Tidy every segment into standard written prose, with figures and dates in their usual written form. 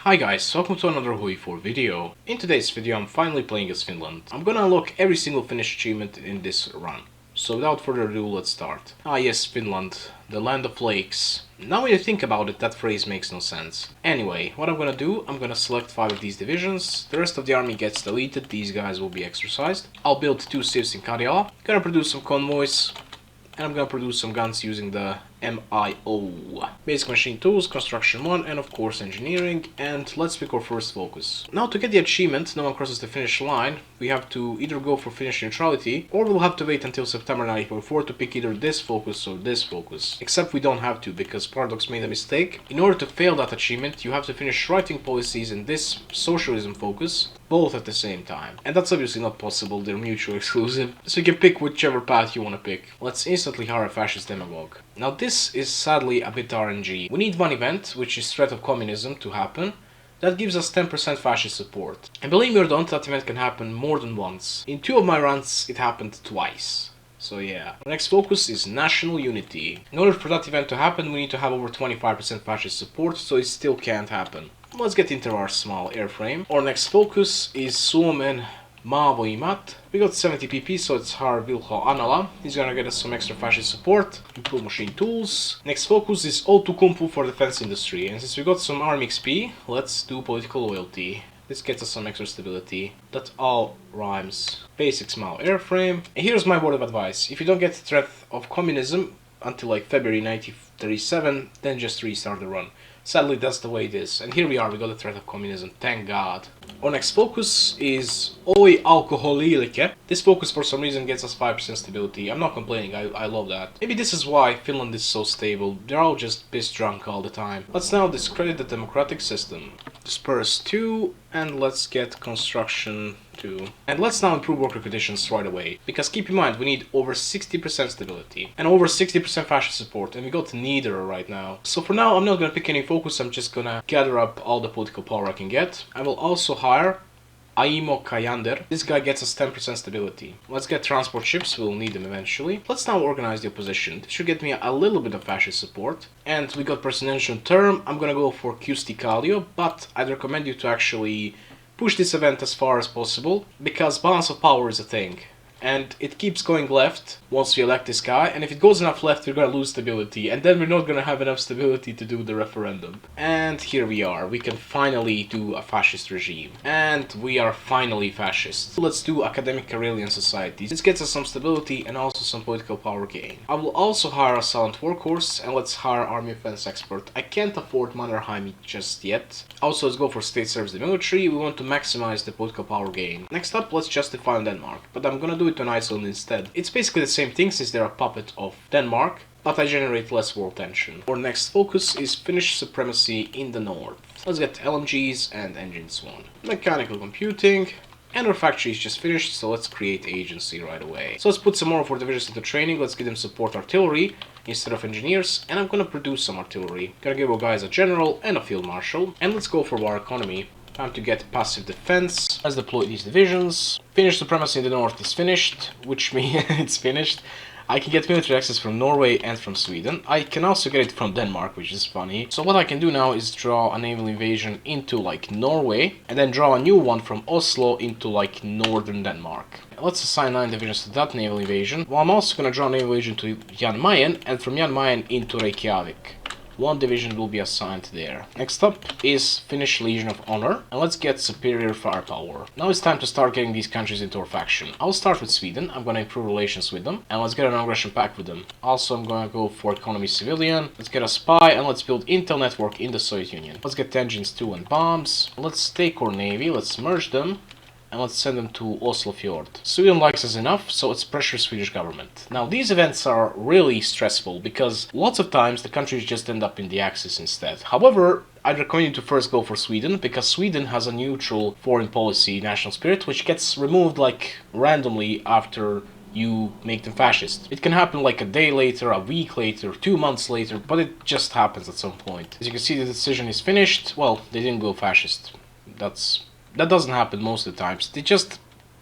Hi guys, welcome to another EUIV video. In today's video I'm finally playing as Finland. I'm gonna unlock every single Finnish achievement in this run. So without further ado, let's start. Ah yes, Finland, the land of lakes. Now when you think about it, that phrase makes no sense. Anyway, what I'm gonna do, I'm gonna select 5 of these divisions. The rest of the army gets deleted, these guys will be exercised. I'll build 2 civs in Karjala, gonna produce some convoys, and I'm gonna produce some guns using the MIO. Basic machine tools, construction 1, and of course engineering. And let's pick our first focus. Now to get the achievement, no one crosses the finish line, we have to either go for Finnish neutrality, or we'll have to wait until September 1944 to pick either this focus or this focus. Except we don't have to, because Paradox made a mistake. In order to fail that achievement, you have to finish writing policies in this socialism focus, both at the same time. And that's obviously not possible, they're mutually exclusive, so you can pick whichever path you want to pick. Let's instantly hire a fascist demagogue. Now this is sadly a bit RNG. We need one event, which is threat of communism, to happen. That gives us 10% fascist support. And believe me or don't, that event can happen more than once. In 2 of my runs it happened twice. So yeah. Our next focus is national unity. In order for that event to happen, we need to have over 25% fascist support, so it still can't happen. Let's get into our small airframe. Our next focus is Suomen maavoimat. We got 70 PP, so it's Har Vilho Anala. He's gonna get us some extra fascist support. Improve machine tools. Next focus is Outokumpu for defense industry. And since we got some army XP, let's do political loyalty. This gets us some extra stability. That all rhymes. Basic small airframe. And here's my word of advice. If you don't get the threat of communism until like February 1937, then just restart the run. Sadly, that's the way it is. And here we are, we got the threat of communism, thank God. Our next focus is Oi alkoholilike. This focus for some reason gets us 5% stability. I'm not complaining, I love that. Maybe this is why Finland is so stable. They're all just piss drunk all the time. Let's now discredit the democratic system. Disperse 2, and let's get construction 2. And let's now improve worker conditions right away. Because keep in mind, we need over 60% stability and over 60% fascist support, and we got neither right now. So for now, I'm not gonna pick any focus, I'm just gonna gather up all the political power I can get. I will also hire Aimo Kayander. This guy gets us 10% stability. Let's get transport ships, we'll need them eventually. Let's now organize the opposition. This should get me a little bit of fascist support. And we got presidential term. I'm gonna go for Kyusti Kallio, but I'd recommend you to actually push this event as far as possible, because balance of power is a thing. And it keeps going left once we elect this guy, and if it goes enough left, we're gonna lose stability, and then we're not gonna have enough stability to do the referendum. And here we are, we can finally do a fascist regime. And we are finally fascist. Let's do academic Karelian society. This gets us some stability and also some political power gain. I will also hire a silent workhorse, and let's hire army offense expert. I can't afford Mannerheim just yet. Also, let's go for state service the military. We want to maximize the political power gain. Next up, let's justify on Denmark, but I'm gonna do it on Iceland instead. It's basically the same thing since they're a puppet of Denmark, but I generate less world tension. Our next focus is Finnish supremacy in the north. Let's get LMGs and engines 1. Mechanical computing. And our factory is just finished, so let's create agency right away. So let's put some more of our divisions into training. Let's give them support artillery instead of engineers, and I'm gonna produce some artillery. Gonna give our guys a general and a field marshal, and let's go for war economy. Time to get passive defense. Let's deploy these divisions. Finnish supremacy in the north is finished, which means it's finished. I can get military access from Norway and from Sweden. I can also get it from Denmark, which is funny. So what I can do now is draw a naval invasion into like Norway, and then draw a new one from Oslo into like northern Denmark. Let's assign 9 divisions to that naval invasion. Well, I'm also gonna draw a naval invasion to Jan Mayen, and from Jan Mayen into Reykjavik. 1 division will be assigned there. Next up is Finnish Legion of Honor, and let's get superior firepower. Now it's time to start getting these countries into our faction. I'll start with Sweden, I'm gonna improve relations with them, and let's get an aggression pact with them. Also, I'm gonna go for economy civilian, let's get a spy, and let's build intel network in the Soviet Union. Let's get engines 2 and bombs. Let's take our navy, let's merge them, and let's send them to Oslo Fjord. Sweden likes us enough, so let's pressure Swedish government. Now these events are really stressful, because lots of times the countries just end up in the Axis instead. However, I'd recommend you to first go for Sweden, because Sweden has a neutral foreign policy national spirit, which gets removed like randomly after you make them fascist. It can happen like a day later, a week later, 2 months later, but it just happens at some point. As you can see, the decision is finished. Well, they didn't go fascist. That doesn't happen most of the times. They just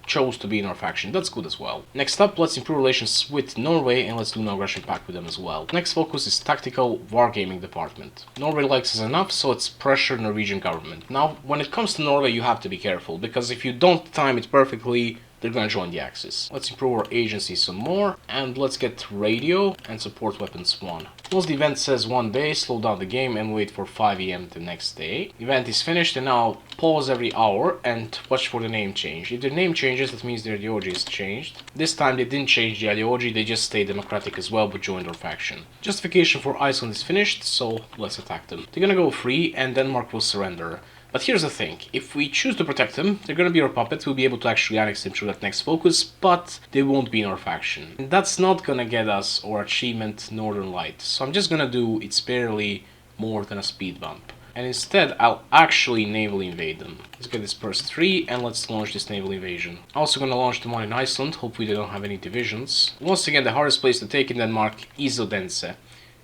chose to be in our faction. That's good as well. Next up, let's improve relations with Norway and let's do no aggression pact with them as well. Next focus is tactical wargaming department. Norway likes us enough, so it's pressure Norwegian government. Now, when it comes to Norway, you have to be careful, because if you don't time it perfectly, they're gonna join the Axis. Let's improve our agency some more, and let's get radio and support weapons 1. Once the event says 1 day, slow down the game and wait for 5 AM the next day. The event is finished, and now pause every hour and watch for the name change. If the name changes, that means their ideology is changed. This time they didn't change the ideology, they just stayed democratic as well, but joined our faction. Justification for Iceland is finished, so let's attack them. They're gonna go free, and Denmark will surrender. But here's the thing, if we choose to protect them, they're gonna be our puppets, we'll be able to actually annex them through that next focus, but they won't be in our faction. And that's not gonna get us our achievement Northern Light, so I'm just gonna do it's barely more than a speed bump. And instead, I'll actually naval invade them. Let's get this burst 3 and let's launch this naval invasion. Also gonna launch the one in Iceland, hopefully they don't have any divisions. Once again, the hardest place to take in Denmark is Odense,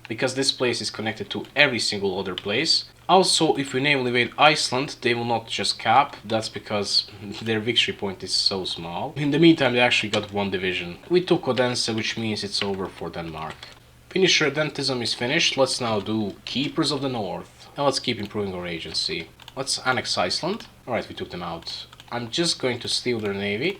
because this place is connected to every single other place. Also, if we naval invade Iceland, they will not just cap, that's because their victory point is so small. In the meantime, they actually got 1 division. We took Odense, which means it's over for Denmark. Finnish redentism is finished, let's now do Keepers of the North. And let's keep improving our agency. Let's annex Iceland. Alright, we took them out. I'm just going to steal their navy.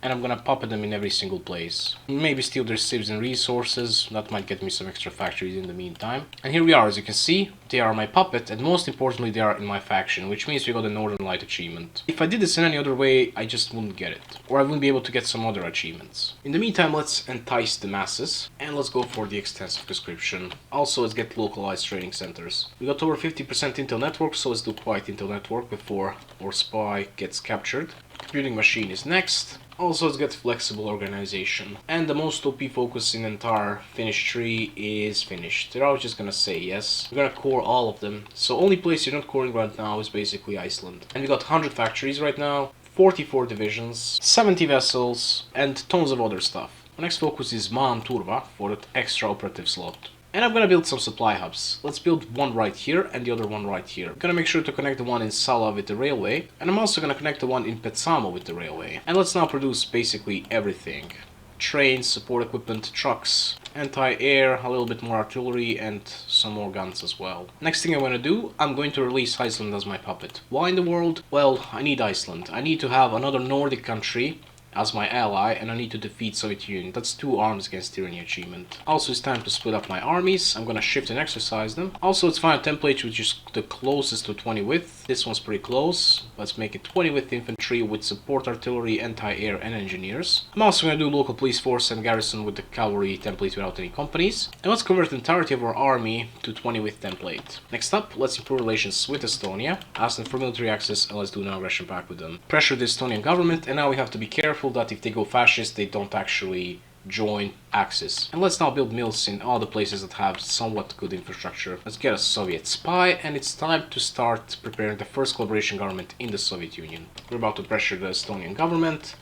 And I'm gonna puppet them in every single place. Maybe steal their cities and resources, that might get me some extra factories in the meantime. And here we are, as you can see, they are my puppet, and most importantly they are in my faction, which means we got the Northern Light achievement. If I did this in any other way, I just wouldn't get it. Or I wouldn't be able to get some other achievements. In the meantime, let's entice the masses, and let's go for the extensive conscription. Also, let's get localized training centers. We got over 50% Intel network, so let's do quite Intel network before our spy gets captured. Computing machine is next. Also, let's get flexible organization. And the most OP focus in the entire Finnish tree is finished. They're all just gonna say yes. We're gonna core all of them. So only place you're not coring right now is basically Iceland. And we got 100 factories right now, 44 divisions, 70 vessels, and tons of other stuff. Our next focus is Maan Turva for that extra operative slot. And I'm gonna build some supply hubs. Let's build one right here and the other one right here. I'm gonna make sure to connect the one in Sala with the railway, and I'm also gonna connect the one in Petsamo with the railway. And let's now produce basically everything. Trains, support equipment, trucks, anti-air, a little bit more artillery, and some more guns as well. Next thing I'm gonna do, I'm going to release Iceland as my puppet. Why in the world? Well, I need Iceland. I need to have another Nordic country as my ally, and I need to defeat Soviet Union. That's 2 arms against tyranny achievement. Also, it's time to split up my armies. I'm gonna shift and exercise them. Also, let's find a template which is the closest to 20 width. This one's pretty close. Let's make it 20 width infantry with support artillery, anti-air, and engineers. I'm also gonna do local police force and garrison with the cavalry template without any companies. And let's convert the entirety of our army to 20 width template. Next up, let's improve relations with Estonia, ask them for military access, and let's do an aggression pact with them. Pressure the Estonian government, and now we have to be careful that if they go fascist, they don't actually join Axis. And let's now build mills in all the places that have somewhat good infrastructure. Let's get a Soviet spy, and it's time to start preparing the first collaboration government in the Soviet Union. We're about to pressure the Estonian government.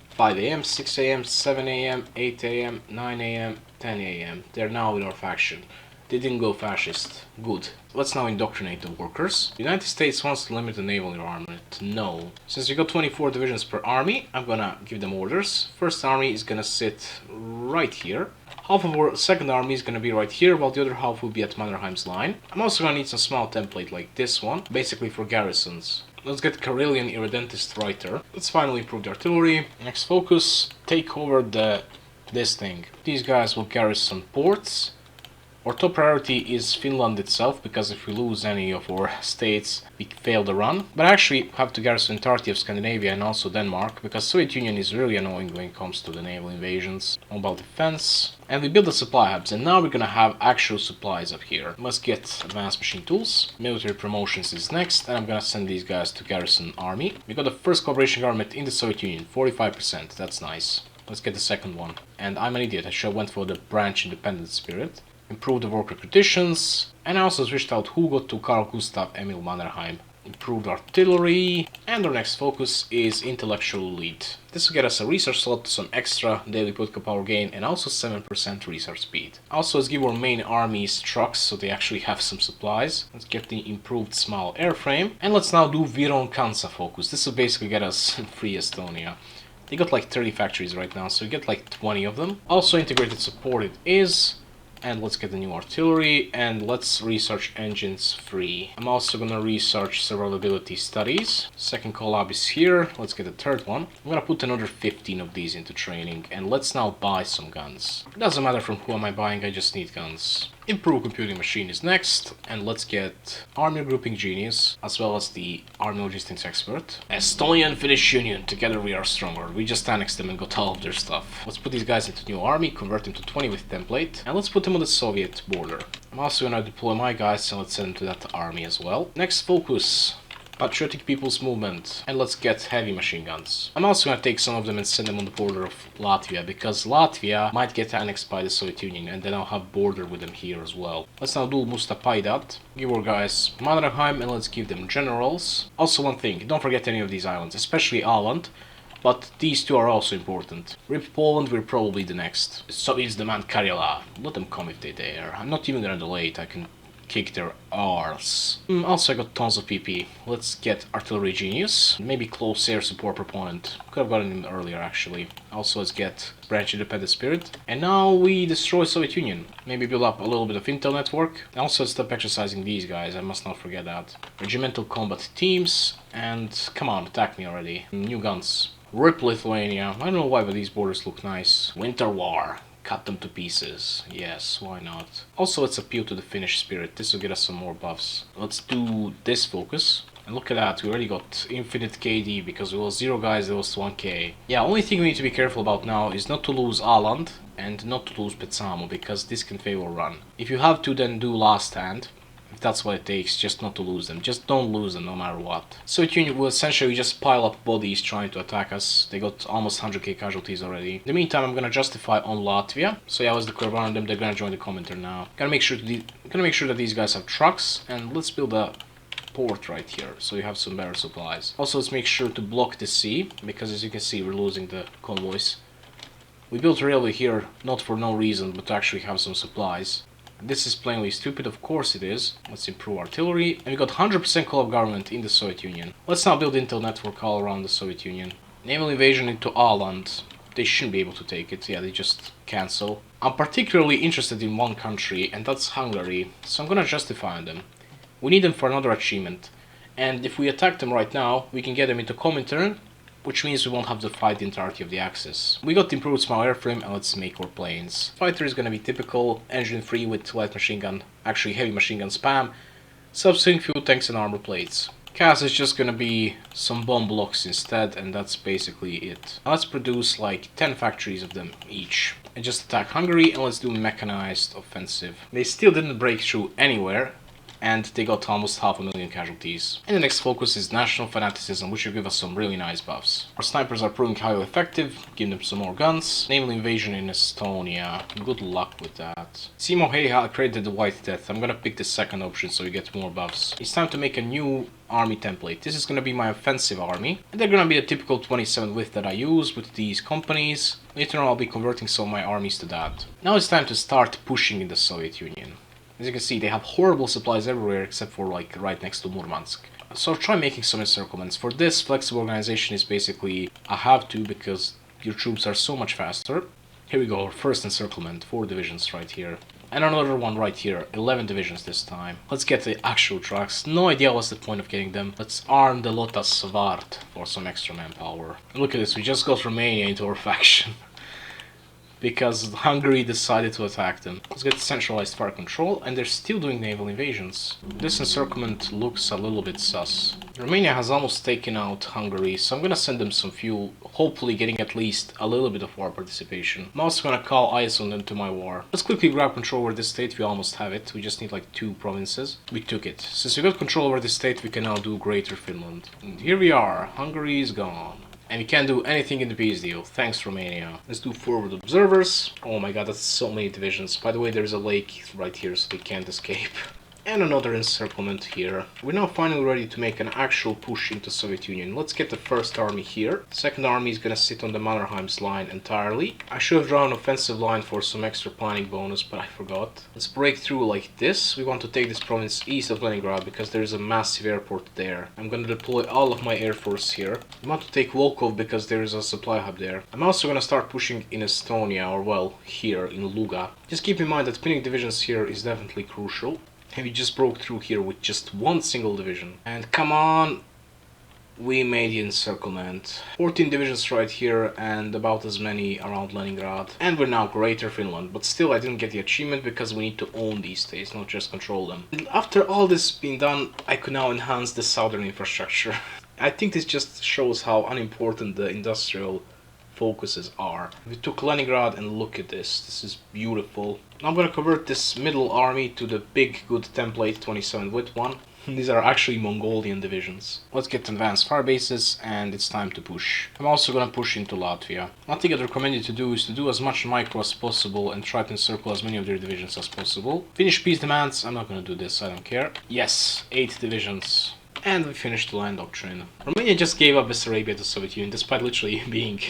5 AM, 6 AM, 7 AM, 8 AM, 9 AM, 10 AM. They're now in our faction. They didn't go fascist. Good. Let's now indoctrinate the workers. The United States wants to limit the naval armament. No. Since we got 24 divisions per army, I'm gonna give them orders. First army is gonna sit right here. Half of our second army is gonna be right here, while the other half will be at Mannerheim's line. I'm also gonna need some small template like this one, basically for garrisons. Let's get Karelian irredentist writer. Let's finally improve the artillery. Next focus, take over this thing. These guys will garrison ports. Our top priority is Finland itself, because if we lose any of our states, we fail the run. But I actually have to garrison the entirety of Scandinavia and also Denmark, because Soviet Union is really annoying when it comes to the naval invasions. Mobile defense. And we build the supply hubs, and now we're gonna have actual supplies up here. Let's get advanced machine tools. Military promotions is next, and I'm gonna send these guys to garrison army. We got the first collaboration government in the Soviet Union, 45%, that's nice. Let's get the second one. And I'm an idiot, I should have went for the branch independent spirit. Improved the worker conditions, and I also switched out Hugo to Carl Gustav Emil Mannerheim. Improved artillery, and our next focus is intellectual elite. This will get us a research slot, some extra daily political power gain, and also 7% research speed. Also, let's give our main armies trucks so they actually have some supplies. Let's get the improved small airframe, and let's now do Viron Kansa focus. This will basically get us free Estonia. They got like 30 factories right now, so we get like 20 of them. Also integrated support it is. And let's get the new artillery, and let's research engines free. I'm also gonna research several ability studies. Second collab is here. Let's get the third one. I'm gonna put another 15 of these into training, and let's now buy some guns. It doesn't matter from who am I buying, I just need guns. Improve computing machine is next, and let's get army grouping genius, as well as the army logistics expert. Estonia and Finnish Union, together we are stronger. We just annexed them and got all of their stuff. Let's put these guys into new army, convert them to 20 with template, and let's put them on the Soviet border. I'm also gonna deploy my guys, and let's send them to that army as well. Next focus. Patriotic People's Movement, and let's get heavy machine guns. I'm also gonna take some of them and send them on the border of Latvia, because Latvia might get annexed by the Soviet Union, and then I'll have border with them here as well. Let's now do Mustapaidat, give our guys Mannerheim, and let's give them generals. Also one thing, don't forget any of these islands, especially Åland, but these two are also important. Rip Poland, we're probably the next. The Soviets demand Karyala. Let them come if they dare. I'm not even gonna delay it, I can kick their arse. Also I got tons of PP. Let's get artillery genius. Maybe close air support proponent. Could have gotten him earlier actually. Also let's get branch independent spirit. And now we destroy Soviet Union. Maybe build up a little bit of intel network. Also stop exercising these guys, I must not forget that. Regimental combat teams. And come on, attack me already. New guns. Rip Lithuania. I don't know why, but these borders look nice. Winter War. Cut them to pieces. Yes, why not? Also, let's appeal to the Finnish spirit. This will get us some more buffs. Let's do this focus. And look at that, we already got infinite KD because we lost 0 guys, they lost 1k. Yeah, only thing we need to be careful about now is not to lose Åland and not to lose Petsamo, because this can favor run. If you have to, then do last stand. If that's what it takes, just not to lose them. Just don't lose them no matter what. Soviet Union will essentially just pile up bodies trying to attack us. They got almost 100k casualties already. In the meantime, I'm gonna justify on Latvia. So yeah, let's declare war on them. They're gonna join the commenter now. Gonna make sure that these guys have trucks, and let's build a port right here, so you have some better supplies. Also, let's make sure to block the sea, because as you can see, we're losing the convoys. We built a railway here, not for no reason, but to actually have some supplies. This is plainly stupid, of course it is. Let's improve artillery, and we got 100% collab government in the Soviet Union. Let's now build intel network all around the Soviet Union. Naval invasion into Åland. They shouldn't be able to take it, yeah, they just cancel. I'm particularly interested in one country, and that's Hungary, so I'm gonna justify them. We need them for another achievement, and if we attack them right now, we can get them into Comintern, which means we won't have to fight the entirety of the Axis. We got improved small airframe, and let's make our planes. Fighter is gonna be typical, engine free with light machine gun, actually heavy machine gun spam, subsync fuel tanks and armor plates. CAS is just gonna be some bomb blocks instead, and that's basically it. Now let's produce like 10 factories of them each. And just attack Hungary, and let's do mechanized offensive. They still didn't break through anywhere, and they got almost 500,000 casualties. And the next focus is national fanaticism, which will give us some really nice buffs. Our snipers are proving highly effective, give them some more guns. Naval invasion in Estonia, good luck with that. Simo Heiha created the White Death, I'm gonna pick the second option so we get more buffs. It's time to make a new army template. This is gonna be my offensive army, and they're gonna be the typical 27 width that I use with these companies. Later on I'll be converting some of my armies to that. Now it's time to start pushing in the Soviet Union. As you can see, they have horrible supplies everywhere except for like right next to Murmansk. So try making some encirclements. For this, flexible organization is basically a have to, because your troops are so much faster. Here we go, our first encirclement, 4 divisions right here. And another one right here, 11 divisions this time. Let's get the actual trucks. No idea what's the point of getting them. Let's arm the Lota Svart for some extra manpower. And look at this, we just got Romania into our faction. Because Hungary decided to attack them. Let's get centralized fire control, and they're still doing naval invasions. This encirclement looks a little bit sus. Romania has almost taken out Hungary, so I'm gonna send them some fuel, hopefully getting at least a little bit of war participation. I'm also gonna call Iceland into my war. Let's quickly grab control over this state, we almost have it. We just need like 2 provinces. We took it. Since we got control over this state, we can now do Greater Finland. And here we are, Hungary is gone. And we can't do anything in the peace deal. Thanks, Romania. Let's do forward observers. Oh my god, that's so many divisions. By the way, there's a lake right here, so they can't escape. And another encirclement here. We're now finally ready to make an actual push into Soviet Union. Let's get the first army here. Second army is gonna sit on the Mannerheim's line entirely. I should have drawn an offensive line for some extra planning bonus, but I forgot. Let's break through like this. We want to take this province east of Leningrad because there is a massive airport there. I'm gonna deploy all of my air force here. I want to take Volkov because there is a supply hub there. I'm also gonna start pushing in Estonia, or well, here in Luga. Just keep in mind that pinning divisions here is definitely crucial. And we just broke through here with just one single division. And come on, we made the encirclement. 14 divisions right here and about as many around Leningrad. And we're now Greater Finland, but still I didn't get the achievement because we need to own these states, not just control them. And after all this being done, I could now enhance the southern infrastructure. I think this just shows how unimportant the industrial focuses are. We took Leningrad and look at this. This is beautiful. Now I'm gonna convert this middle army to the big good template 27 with one. These are actually Mongolian divisions. Let's get advanced fire bases and it's time to push. I'm also gonna push into Latvia. One thing I'd recommend you to do is to do as much micro as possible and try to encircle as many of their divisions as possible. Finnish peace demands, I'm not gonna do this, I don't care. Yes, 8 divisions. And we finished the land doctrine. Romania just gave up Bessarabia to the Soviet Union despite literally being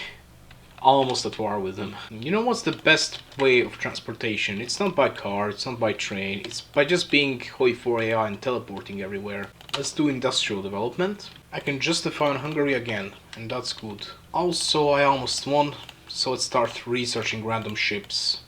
almost at war with them. You know what's the best way of transportation? It's not by car, it's not by train, it's by just being Hoi 4 AI and teleporting everywhere. Let's do industrial development. I can justify on Hungary again, and that's good. Also, I almost won, so let's start researching random ships.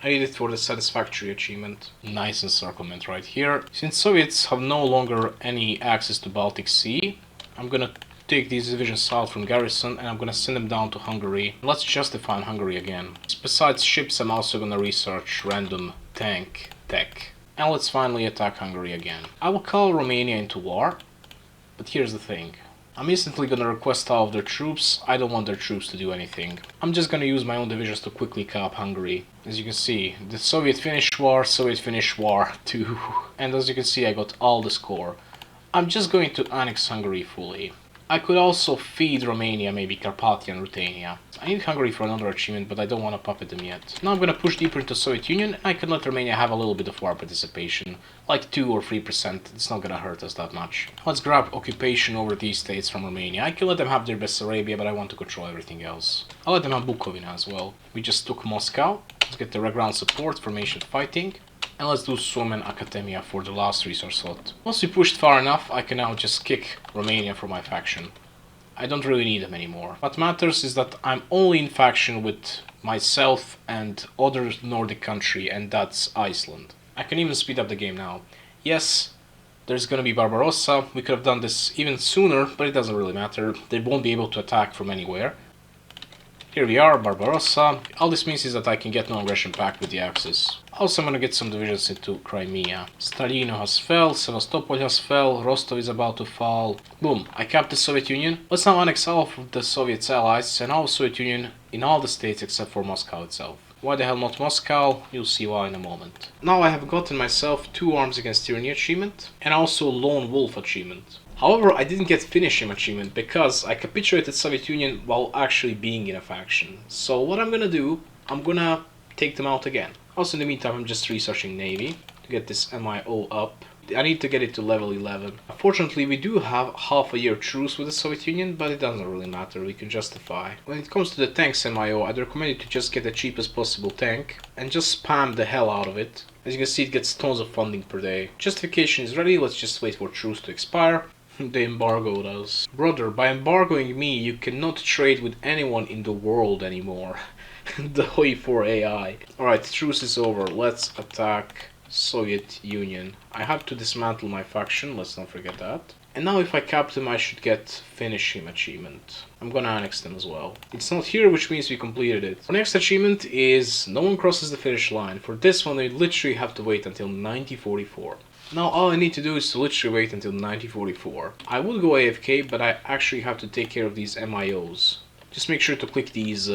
I need it for the satisfactory achievement. Nice encirclement right here. Since Soviets have no longer any access to Baltic Sea, I'm gonna take these divisions south from garrison and I'm gonna send them down to Hungary. Let's justify in Hungary again. Besides ships, I'm also gonna research random tank tech. And let's finally attack Hungary again. I will call Romania into war, but here's the thing. I'm instantly gonna request all of their troops. I don't want their troops to do anything. I'm just gonna use my own divisions to quickly cap Hungary. As you can see, the Soviet-Finnish War, Soviet-Finnish War 2. And as you can see, I got all the score. I'm just going to annex Hungary fully. I could also feed Romania, maybe Carpathia and Ruthenia. I need Hungary for another achievement, but I don't want to puppet them yet. Now I'm gonna push deeper into Soviet Union, and I can let Romania have a little bit of war participation. Like 2 or 3%, it's not gonna hurt us that much. Let's grab occupation over these states from Romania. I can let them have their Bessarabia, but I want to control everything else. I'll let them have Bukovina as well. We just took Moscow. Let's get the ground support, formation fighting. And let's do Suomen Academia for the last resource slot. Once we pushed far enough, I can now just kick Romania from my faction. I don't really need them anymore. What matters is that I'm only in faction with myself and other Nordic country, and that's Iceland. I can even speed up the game now. Yes, there's gonna be Barbarossa. We could have done this even sooner, but it doesn't really matter. They won't be able to attack from anywhere. Here we are, Barbarossa. All this means is that I can get non-aggression pact with the Axis. Also, I'm gonna get some divisions into Crimea. Stalino has fell, Sevastopol has fell, Rostov is about to fall. Boom, I capped the Soviet Union. Let's now annex all of the Soviet allies and all of Soviet Union in all the states except for Moscow itself. Why the hell not Moscow? You'll see why in a moment. Now I have gotten myself 2 Arms Against Tyranny achievement and also Lone Wolf achievement. However, I didn't get Finish Him achievement because I capitulated Soviet Union while actually being in a faction. So what I'm gonna do, I'm gonna take them out again. Also in the meantime, I'm just researching Navy to get this MIO up. I need to get it to level 11. Unfortunately, we do have half a year truce with the Soviet Union, but it doesn't really matter, we can justify. When it comes to the tanks MIO, I'd recommend you to just get the cheapest possible tank and just spam the hell out of it. As you can see, it gets tons of funding per day. Justification is ready, let's just wait for truce to expire. They embargoed us. Brother, by embargoing me, you cannot trade with anyone in the world anymore. The Hoi 4 AI. Alright, truce is over. Let's attack Soviet Union. I have to dismantle my faction, let's not forget that. And now if I cap them, I should get Finish Him achievement. I'm gonna annex them as well. It's not here, which means we completed it. Our next achievement is no one crosses the finish line. For this one, they literally have to wait until 1944. Now all I need to do is to literally wait until 1944. I would go AFK, but I actually have to take care of these MIOs. Just make sure to click these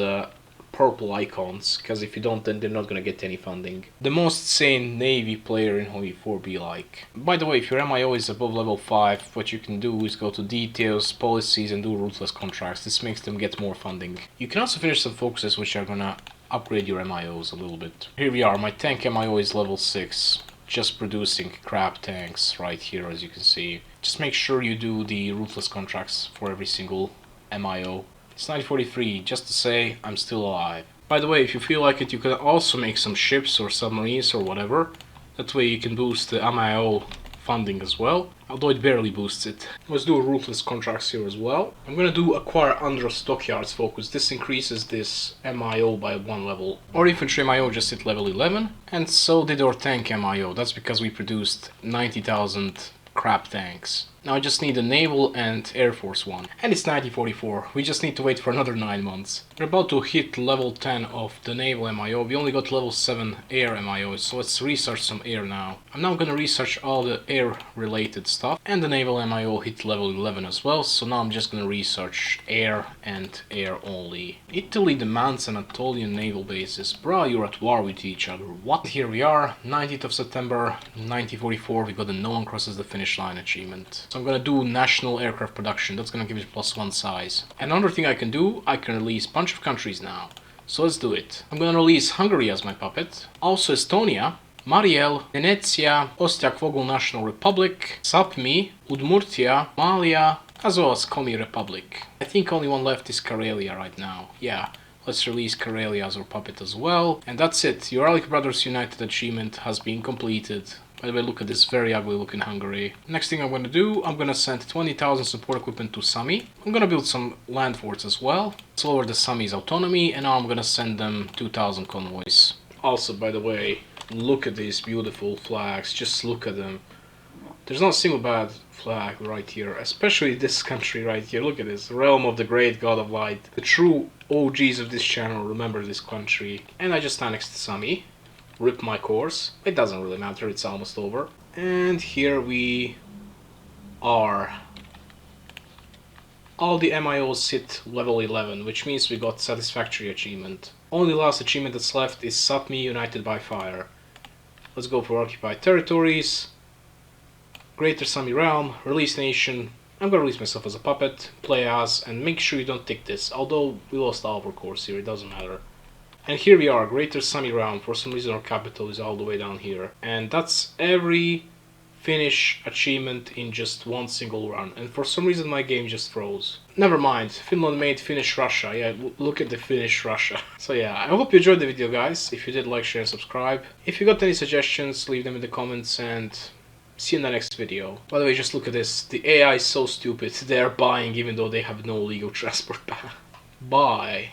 purple icons, because if you don't, then they're not gonna get any funding. The most sane Navy player in Hoi 4 be like. By the way, if your MIO is above level 5, what you can do is go to details, policies, and do ruthless contracts. This makes them get more funding. You can also finish some focuses which are gonna upgrade your MIOs a little bit. Here we are, my tank MIO is level 6. just producing crap tanks right here, as you can see. Just make sure you do the ruthless contracts for every single MIO. It's 1943, just to say I'm still alive. By the way, if you feel like it, you can also make some ships or submarines or whatever. That way you can boost the MIO funding as well, although it barely boosts it. Let's do ruthless contracts here as well. I'm gonna do acquire under stockyards focus. This increases this MIO by 1 level. Our infantry MIO just hit level 11, and so did our tank MIO. That's because we produced 90,000 crap tanks. Now I just need a naval and air force one. And it's 1944. We just need to wait for another 9 months. We're about to hit level 10 of the naval MIO. We only got level 7 air MIO, so let's research some air now. I'm now gonna research all the air related stuff. And the naval MIO hit level 11 as well, so now I'm just gonna research air and air only. Italy demands Anatolian naval bases. Bruh, you're at war with each other. What? Here we are, 19th of September 1944. We got the No One Crosses the Finish Line achievement. So I'm gonna do national aircraft production. That's gonna give it +1 size. Another thing I can do, I can release a bunch of countries now. So let's do it. I'm gonna release Hungary as my puppet. Also Estonia, Mariel, Venetia, Ostiak-Vogel National Republic, Sapmi, Udmurtia, Malia, as well as Komi Republic. I think only one left is Karelia right now. Yeah. Let's release Karelia as our puppet as well. And that's it. Your Alec Brothers United achievement has been completed. By the way, look at this very ugly looking Hungary. Next thing I'm going to do, I'm going to send 20,000 support equipment to Sami. I'm going to build some land forts as well. Let's lower the Sami's autonomy, and now I'm going to send them 2,000 convoys. Also, by the way, look at these beautiful flags. Just look at them. There's not a single bad flag right here, especially this country right here. Look at this, realm of the great god of light. The true OGs of this channel remember this country. And I just annexed Sami. Rip my course. It doesn't really matter, it's almost over. And here we are. All the MIOs hit level 11, which means we got satisfactory achievement. Only last achievement that's left is Sapmi United by Fire. Let's go for occupied territories. Greater Sami Realm, release nation. I'm gonna release myself as a puppet, play as, and make sure you don't tick this. Although we lost all of our course here, it doesn't matter. And here we are, Greater Sami Realm. For some reason our capital is all the way down here. And that's every Finnish achievement in just one single run. And for some reason my game just froze. Never mind, Finland made Finnish Russia. Yeah, look at the Finnish Russia. So yeah, I hope you enjoyed the video, guys. If you did, like, share, and subscribe. If you got any suggestions, leave them in the comments, and see you in the next video. By the way, just look at this. The AI is so stupid. They're buying even though they have no legal transport ban. Bye.